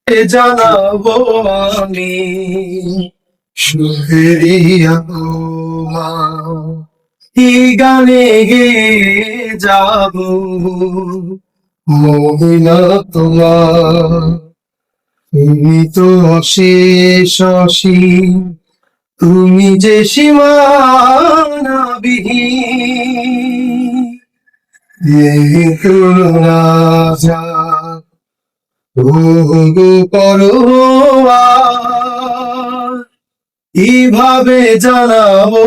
জানাবো আমি শুকরিয়া তোমার, কি গানে গে যাব মহিলা তোমার। তুমি তো অশেষ অসীম, তুমি যে সীমানাবিহীন, তুলনা যায় ওগো পরোয়ার, কিভাবে জানাবো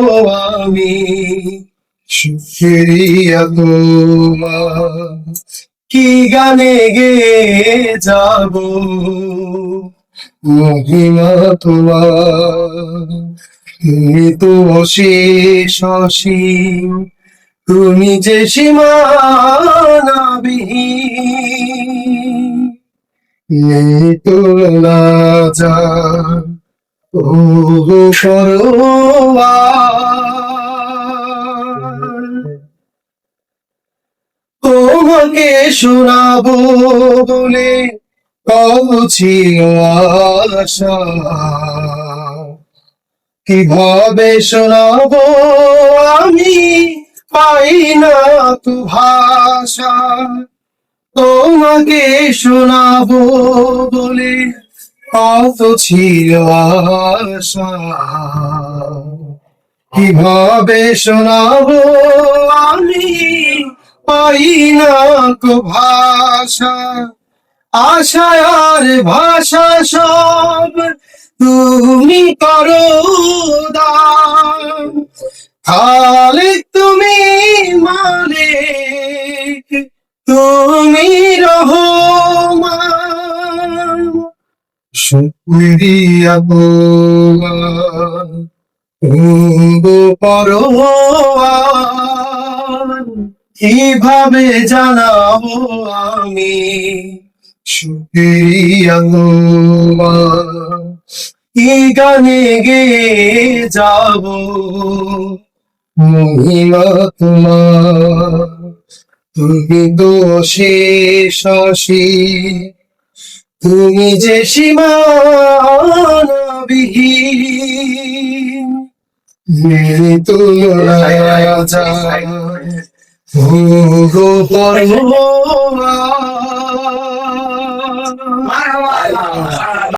আমি শুকরিয়া তোমার, কি গানে গে যাব মহিমা তোমার। তুমি তো অশেষ অসীম, তুমি যে সীমানাবিহীন, নেই তুলনা যায় ওগো পরোয়ার। তোমাকে শোনাবো বলে কব ছিল আশা, কিভাবে শোনাবো আমি পাই না তো ভাষা। তোমাকে শোনাবো বলে কত ছিল আশা, কিভাবে শোনাবো আমি পাই না তো ভাষা। আশায় আর ভাষা সব তুমি করো দান, খালিক তুমি মালিক তুমি রহমান। শুকরিয়া তোমার ওগো পরোয়ার, কিভাবে জানাবো আমি শুকরিয়া তোমার, কি গানে গে যাব মহিমা তোমার। তুমি তো অশেষ অসীম, তুমি যে সীমানাবিহীন, মেরে তুলনা যায় ওগো পরোয়ার।